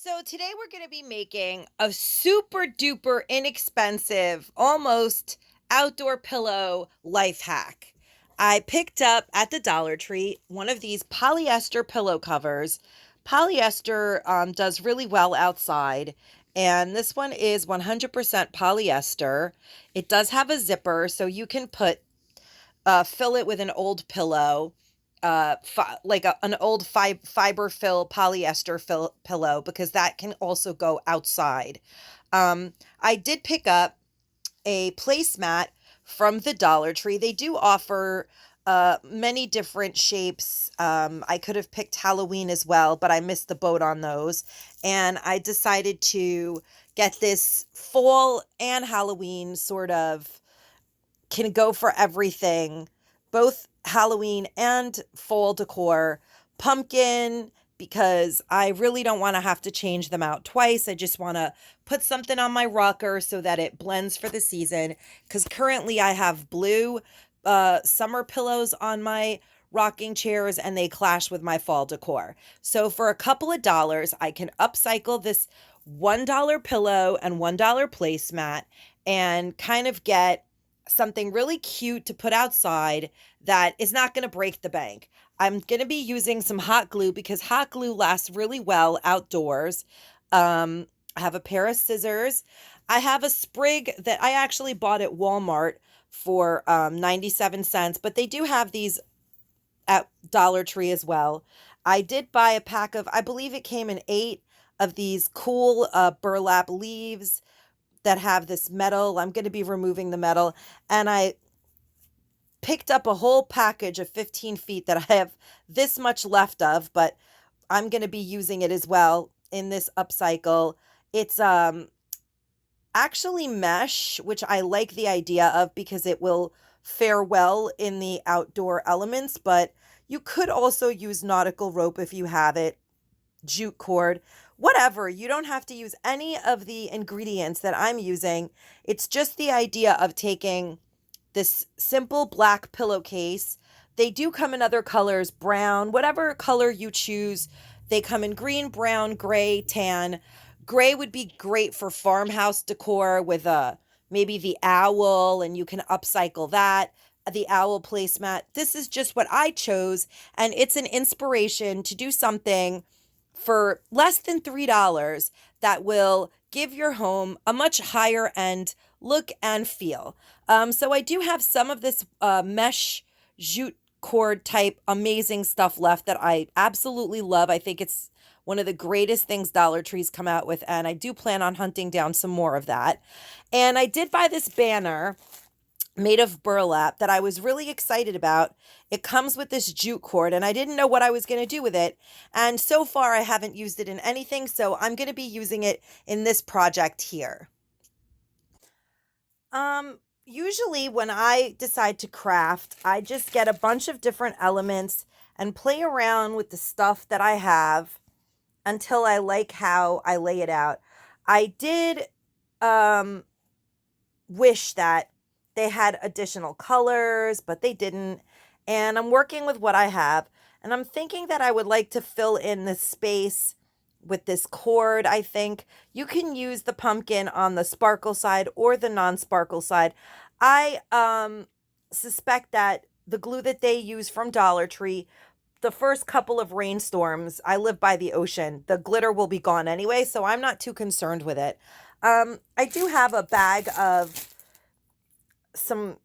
So today we're going to be making a super duper inexpensive, almost outdoor pillow life hack. I picked up at the Dollar Tree one of these polyester pillow covers. Polyester does really well outside, and this one is 100% polyester. It does have a zipper, so you can fill it with an old pillow, an old fiber fill polyester pillow, because that can also go outside. I did pick up a placemat from the Dollar Tree. They do offer many different shapes. I could have picked Halloween as well, but I missed the boat on those. And I decided to get this fall and Halloween sort of can go for everything, both Halloween and fall decor. Pumpkin, because I really don't want to have to change them out twice. I just want to put something on my rocker so that it blends for the season. Because currently I have blue summer pillows on my rocking chairs and they clash with my fall decor. So for a couple of dollars, I can upcycle this $1 pillow and $1 placemat and kind of get something really cute to put outside that is not going to break the bank. I'm going to be using some hot glue because hot glue lasts really well outdoors. I have a pair of scissors. I have a sprig that I actually bought at Walmart for 97 cents, but they do have these at Dollar Tree as well. I did buy a pack of, I believe it came in 8 of these cool burlap leaves that have this metal. I'm going to be removing the metal. And I picked up a whole package of 15 feet that I have this much left of, but I'm going to be using it as well in this upcycle. It's actually mesh, which I like the idea of because it will fare well in the outdoor elements, but you could also use nautical rope if you have it, jute cord, whatever. You don't have to use any of the ingredients that I'm using. It's just the idea of taking this simple black pillowcase. They do come in other colors, brown, whatever color you choose. They come in green, brown, gray, tan. Gray would be great for farmhouse decor with maybe the owl, and you can upcycle that. The owl placemat. This is just what I chose, and it's an inspiration to do something for less than $3 that will give your home a much higher end look and feel. So I do have some of this mesh jute cord type amazing stuff left that I absolutely love. I think it's one of the greatest things Dollar Tree's come out with, and I do plan on hunting down some more of that. And I did buy this banner made of burlap that I was really excited about. It comes with this jute cord, and I didn't know what I was going to do with it. And so far, I haven't used it in anything, so I'm going to be using it in this project here. Usually when I decide to craft, I just get a bunch of different elements and play around with the stuff that I have until I like how I lay it out. I did um wish that they had additional colors, but they didn't. And I'm working with what I have. And I'm thinking that I would like to fill in this space with this cord. I think you can use the pumpkin on the sparkle side or the non-sparkle side. I suspect that the glue that they use from Dollar Tree, the first couple of rainstorms, I live by the ocean, the glitter will be gone anyway, so I'm not too concerned with it. I do have a bag of some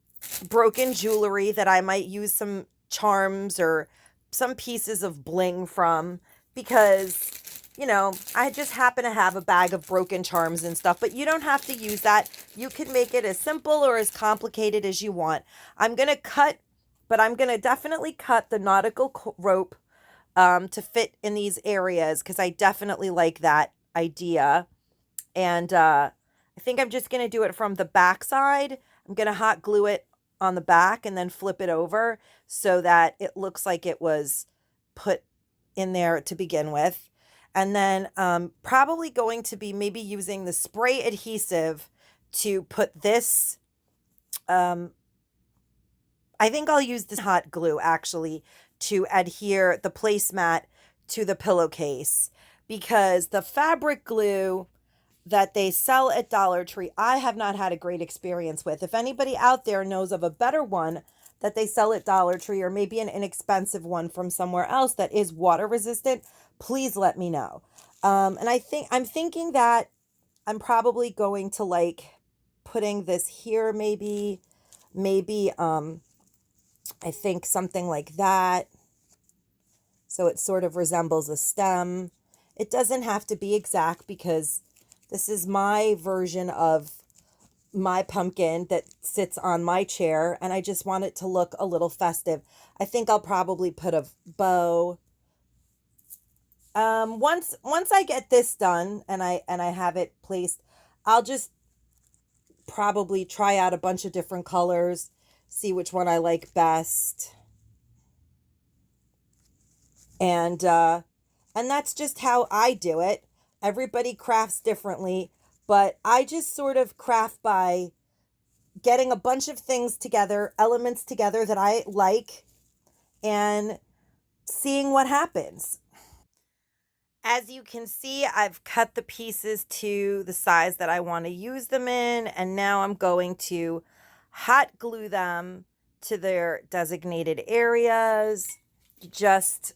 broken jewelry that I might use some charms or some pieces of bling from, because I just happen to have a bag of broken charms and stuff, but you don't have to use that. You can make it as simple or as complicated as you want. I'm going to cut, but I'm going to definitely cut the nautical rope to fit in these areas because I definitely like that idea. And I think I'm just going to do it from the back side. I'm going to hot glue it on the back and then flip it over so that it looks like it was put in there to begin with. And then probably going to be maybe using the spray adhesive to put this. I think I'll use this hot glue actually to adhere the placemat to the pillowcase, because the fabric glue that they sell at Dollar Tree, I have not had a great experience with. If anybody out there knows of a better one that they sell at Dollar Tree, or maybe an inexpensive one from somewhere else that is water resistant, please let me know. And I'm thinking that I'm probably going to like putting this here, maybe I think something like that. So it sort of resembles a stem. It doesn't have to be exact because this is my version of my pumpkin that sits on my chair, and I just want it to look a little festive. I think I'll probably put a bow. Once I get this done and I have it placed, I'll just probably try out a bunch of different colors, see which one I like best. And that's just how I do it. Everybody crafts differently, but I just sort of craft by getting a bunch of things together, elements together that I like, and seeing what happens. As you can see, I've cut the pieces to the size that I want to use them in, and now I'm going to hot glue them to their designated areas. You just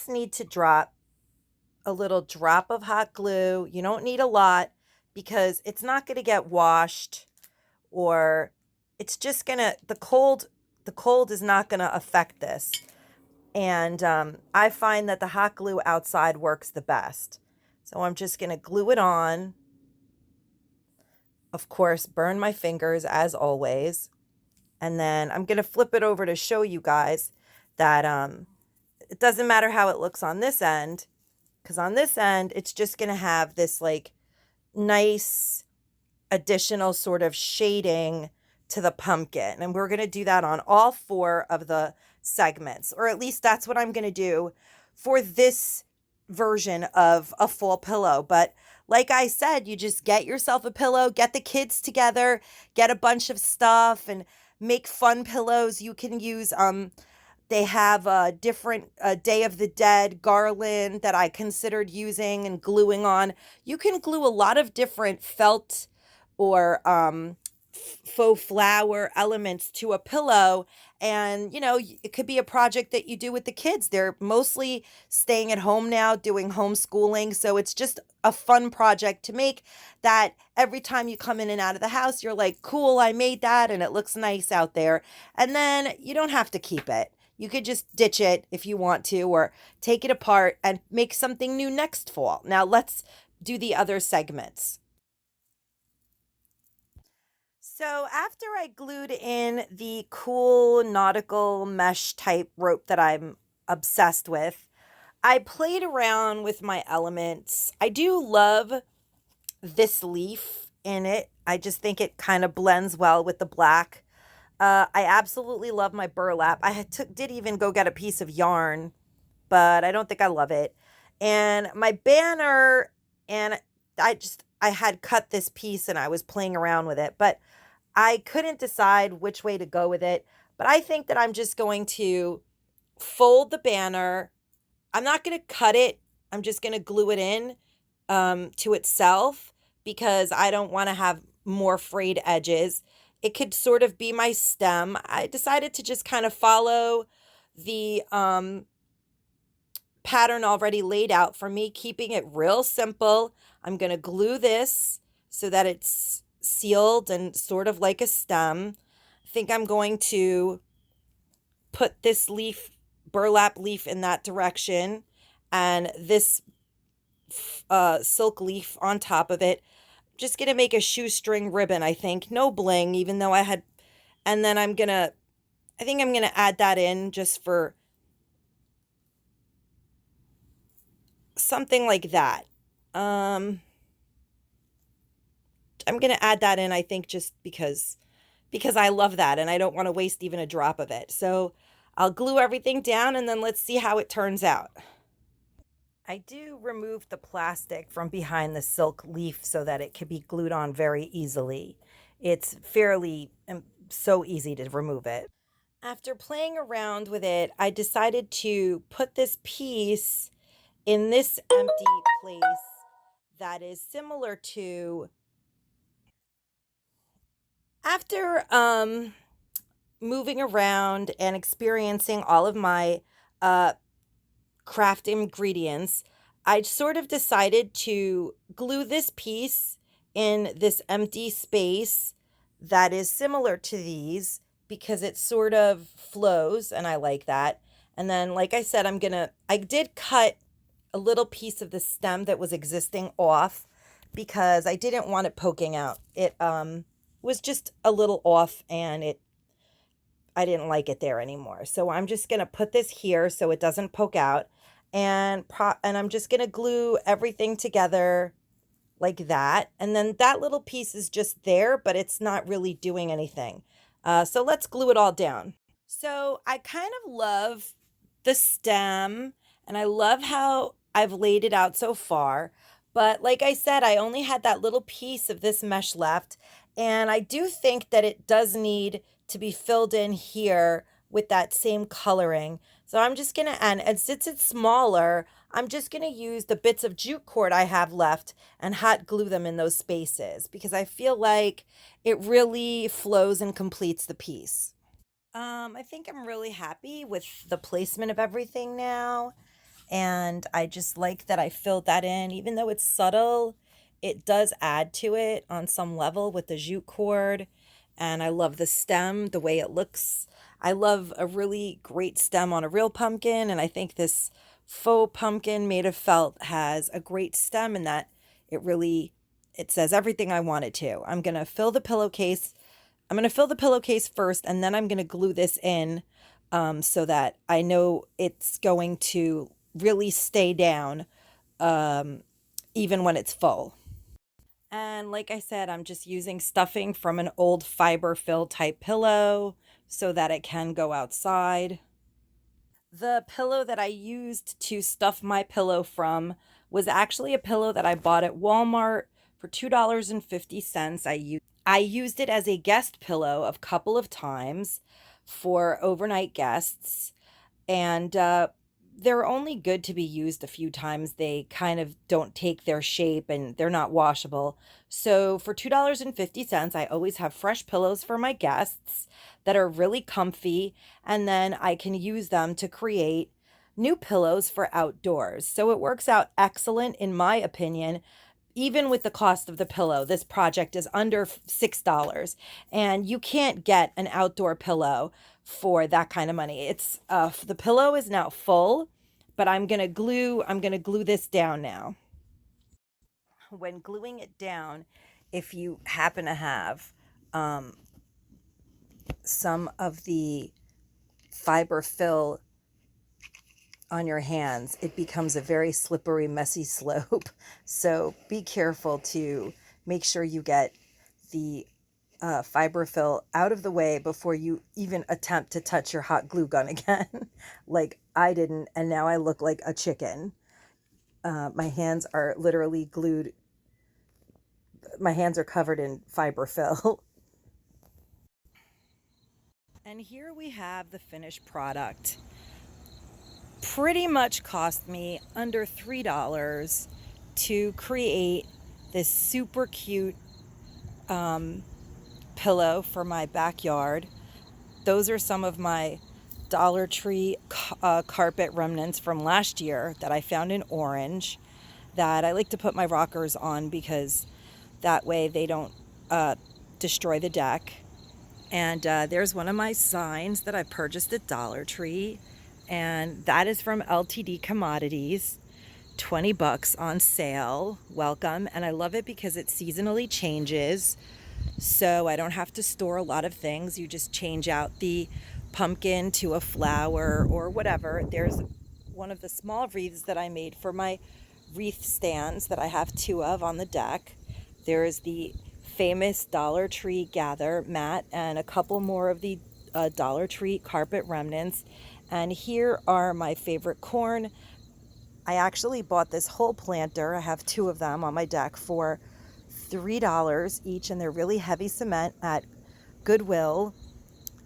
need to drop a little drop of hot glue. You don't need a lot because it's not going to get washed, or it's just going to, the cold is not going to affect this. And I find that the hot glue outside works the best. So I'm just going to glue it on. Of course, burn my fingers as always. And then I'm going to flip it over to show you guys that it doesn't matter how it looks on this end, because on this end, it's just going to have this like nice additional sort of shading to the pumpkin. And we're going to do that on all 4 of the segments, or at least that's what I'm going to do for this version of a fall pillow. But like I said, you just get yourself a pillow, get the kids together, get a bunch of stuff, and make fun pillows. You can use they have a different Day of the Dead garland that I considered using and gluing on. You can glue a lot of different felt or faux flower elements to a pillow. And, you know, it could be a project that you do with the kids. They're mostly staying at home now, doing homeschooling. So it's just a fun project to make that every time you come in and out of the house, you're like, cool, I made that and it looks nice out there. And then you don't have to keep it. You could just ditch it if you want to, or take it apart and make something new next fall. Now let's do the other segments. So after I glued in the cool nautical mesh type rope that I'm obsessed with, I played around with my elements. I do love this leaf in it. I just think it kind of blends well with the black. I absolutely love my burlap. Did even go get a piece of yarn, but I don't think I love it. And my banner, and I had cut this piece and I was playing around with it, but I couldn't decide which way to go with it. But I think that I'm just going to fold the banner. I'm not going to cut it. I'm just going to glue it in to itself because I don't want to have more frayed edges. It could sort of be my stem. I decided to just kind of follow the pattern already laid out for me, keeping it real simple. I'm going to glue this so that it's sealed and sort of like a stem. I think I'm going to put this leaf, burlap leaf, in that direction, and this silk leaf on top of it. Just going to make a shoestring ribbon, I think. No bling, even though I had, and then I think I'm going to add that in just for something like that. I'm going to add that in, I think, just because I love that and I don't want to waste even a drop of it. So I'll glue everything down and then let's see how it turns out. I do remove the plastic from behind the silk leaf so that it can be glued on very easily. It's fairly so easy to remove it. After playing around with it, I decided to put this piece in this empty place that is similar to after moving around and experiencing all of my uh craft ingredients, I sort of decided to glue this piece in this empty space that is similar to these because it sort of flows and I like that. And then, like I said, I did cut a little piece of the stem that was existing off because I didn't want it poking out. It was just a little off and I didn't like it there anymore. So I'm just going to put this here so it doesn't poke out and I'm just going to glue everything together like that. And then that little piece is just there, but it's not really doing anything. So let's glue it all down. So I kind of love the stem and I love how I've laid it out so far. But like I said, I only had that little piece of this mesh left. And I do think that it does need to be filled in here with that same coloring. So I'm just going to, and since it's smaller, I'm just going to use the bits of jute cord I have left and hot glue them in those spaces because I feel like it really flows and completes the piece. I think I'm really happy with the placement of everything now. And I just like that I filled that in. Even though it's subtle, it does add to it on some level with the jute cord. And I love the stem, the way it looks. I love a really great stem on a real pumpkin. And I think this faux pumpkin made of felt has a great stem in that it says everything I want it to. I'm going to fill the pillowcase first, and then I'm going to glue this in so that I know it's going to really stay down even when it's full. And like I said, I'm just using stuffing from an old fiber fill type pillow so that it can go outside. The pillow that I used to stuff my pillow from was actually a pillow that I bought at Walmart for $2.50. I used it as a guest pillow a couple of times for overnight guests, and they're only good to be used a few times. They kind of don't take their shape and they're not washable. So for $2.50, I always have fresh pillows for my guests that are really comfy, and then I can use them to create new pillows for outdoors. So it works out excellent in my opinion. Even with the cost of the pillow, this project is under $6, and you can't get an outdoor pillow for that kind of money. It's the pillow is now full, but I'm gonna glue this down now. When gluing it down, if you happen to have um, some of the fiber fill on your hands, it becomes a very slippery, messy slope. So be careful to make sure you get the fiber fill out of the way before you even attempt to touch your hot glue gun again, like I didn't, and now I look like a chicken. My hands are literally glued. My hands are covered in fiber fill. And here we have the finished product. Pretty much cost me under $3 to create this super cute pillow for my backyard. Those are some of my Dollar Tree carpet remnants from last year that I found in orange that I like to put my rockers on because that way they don't destroy the deck. And there's one of my signs that I purchased at Dollar Tree, and that is from LTD Commodities. $20 on sale. Welcome. And I love it because it seasonally changes. So I don't have to store a lot of things. You just change out the pumpkin to a flower or whatever. There's one of the small wreaths that I made for my wreath stands that I have two of on the deck. There is the famous Dollar Tree gather mat and a couple more of the Dollar Tree carpet remnants. And here are my favorite corn. I actually bought this whole planter. I have two of them on my deck for $3 each, and they're really heavy cement at Goodwill.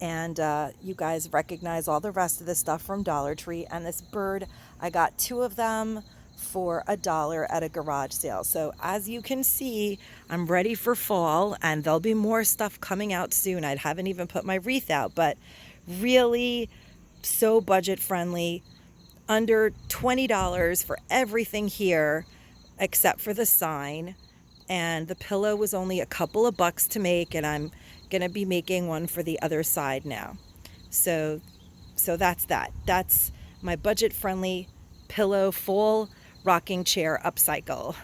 And you guys recognize all the rest of the stuff from Dollar Tree. And this bird, I got two of them for $1 at a garage sale. So as you can see, I'm ready for fall, and there'll be more stuff coming out soon. I haven't even put my wreath out, but really so budget friendly. Under $20 for everything here except for the sign. And the pillow was only a couple of bucks to make, and I'm gonna be making one for the other side now. So that's that. That's my budget friendly pillow full rocking chair upcycle.